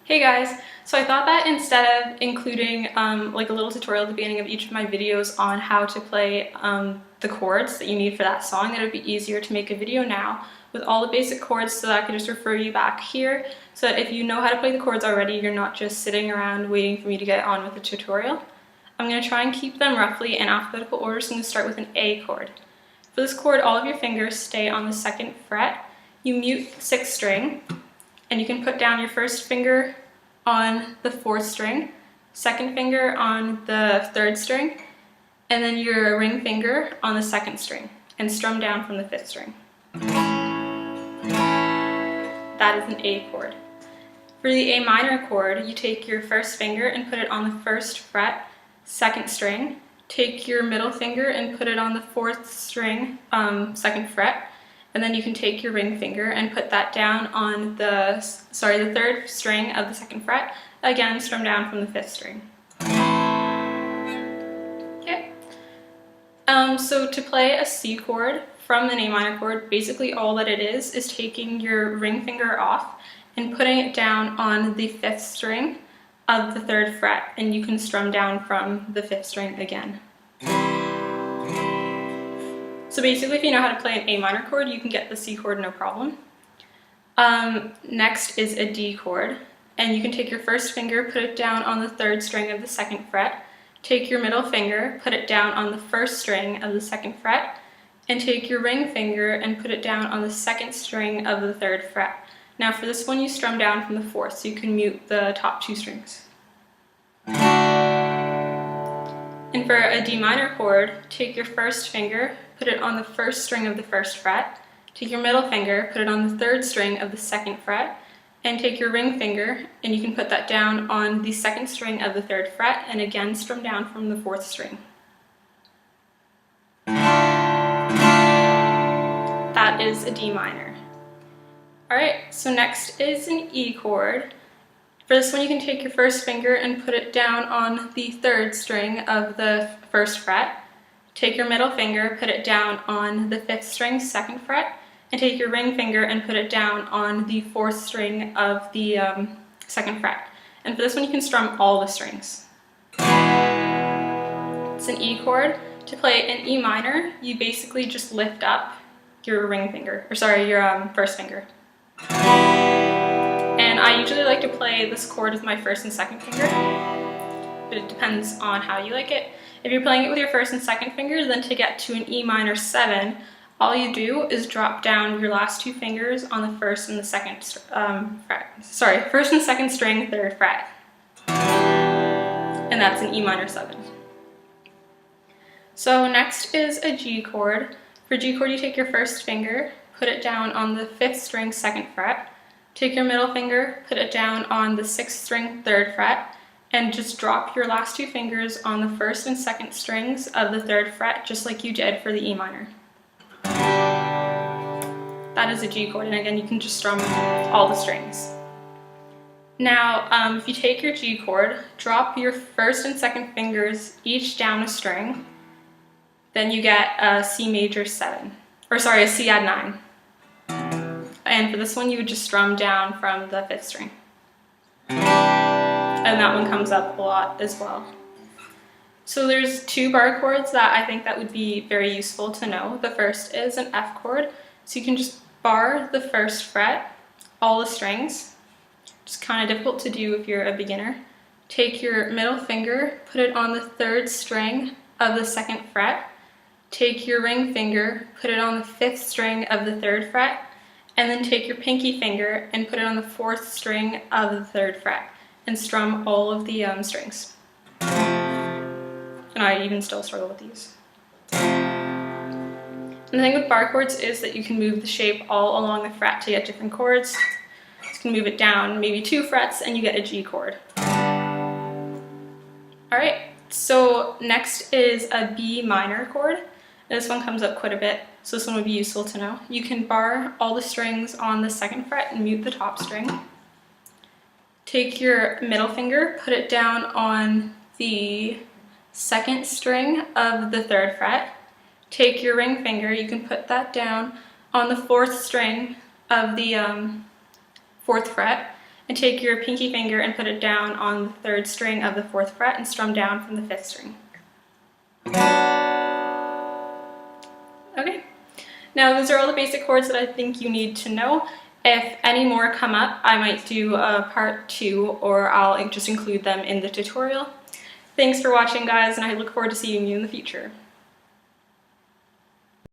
Hey guys, so I thought that instead of including like a little tutorial at the beginning of each of my videos on how to play the chords that you need for that song, that it would be easier to make a video now with all the basic chords so that I could just refer you back here so that if you know how to play the chords already, you're not just sitting around waiting for me to get on with the tutorial. I'm going to try and keep them roughly in alphabetical order, so I'm going to start with an A chord. For this chord, all of your fingers stay on the 2nd fret. You mute the 6th string, and you can put down your first finger on the 4th string, second finger on the 3rd string, and then your ring finger on the 2nd string, and strum down from the 5th string. That is an A chord. For the A minor chord, you take your first finger and put it on the 1st fret, 2nd string, take your middle finger and put it on the 4th string, 2nd fret, and then you can take your ring finger and put that down on the 3rd string of the 2nd fret, again strum down from the 5th string. Okay. So to play a C chord from an A minor chord, basically all that it is taking your ring finger off and putting it down on the 5th string of the 3rd fret, and you can strum down from the 5th string again. So basically, if you know how to play an A minor chord, you can get the C chord no problem. Next is a D chord, and you can take your first finger, put it down on the 3rd string of the 2nd fret, take your middle finger, put it down on the 1st string of the 2nd fret, and take your ring finger and put it down on the 2nd string of the 3rd fret. Now for this one, you strum down from the 4th, so you can mute the top 2 strings. And for a D minor chord, take your first finger, put it on the 1st string of the 1st fret, take your middle finger, put it on the 3rd string of the 2nd fret, and take your ring finger, and you can put that down on the 2nd string of the 3rd fret, and again strum down from the 4th string. That is a D minor. Alright, so next is an E chord. For this one, you can take your first finger and put it down on the 3rd string of the 1st fret. Take your middle finger, put it down on the 5th string, 2nd fret, and take your ring finger and put it down on the 4th string of the 2nd fret. And for this one, you can strum all the strings. It's an E chord. To play an E minor, you basically just lift up your ring finger, your first finger. And I usually like to play this chord with my 1st and 2nd finger, but it depends on how you like it. If you're playing it with your 1st and 2nd fingers, then to get to an E minor 7, all you do is drop down your last 2 fingers on the 1st and the 2nd fret. 1st and 2nd string, 3rd fret. And that's an E minor 7. So next is a G chord. For G chord, you take your first finger, put it down on the 5th string, 2nd fret, take your middle finger, put it down on the 6th string, 3rd fret, and just drop your last 2 fingers on the 1st and 2nd strings of the 3rd fret, just like you did for the E minor. That is a G chord, and again, you can just strum all the strings. Now, if you take your G chord, drop your 1st and 2nd fingers each down a string, then you get a C major 7, a C add 9. And for this one, you would just strum down from the 5th string. And that one comes up a lot as well. So there's 2 bar chords that I think that would be very useful to know. The first is an F chord. So you can just bar the 1st fret, all the strings. It's kind of difficult to do if you're a beginner. Take your middle finger, put it on the 3rd string of the 2nd fret. Take your ring finger, put it on the 5th string of the 3rd fret. And then take your pinky finger and put it on the 4th string of the 3rd fret and strum all of the strings. And I even still struggle with these. And the thing with bar chords is that you can move the shape all along the fret to get different chords. You can move it down maybe 2 frets and you get a G chord. Alright, so next is a B minor chord. This one comes up quite a bit, so this one would be useful to know. You can bar all the strings on the 2nd fret and mute the top string. Take your middle finger, put it down on the 2nd string of the 3rd fret. Take your ring finger, you can put that down on the 4th string of the 4th fret, and take your pinky finger and put it down on the 3rd string of the 4th fret and strum down from the 5th string. Okay, now those are all the basic chords that I think you need to know. If any more come up, I might do a part 2, or I'll just include them in the tutorial. Thanks for watching, guys, and I look forward to seeing you in the future.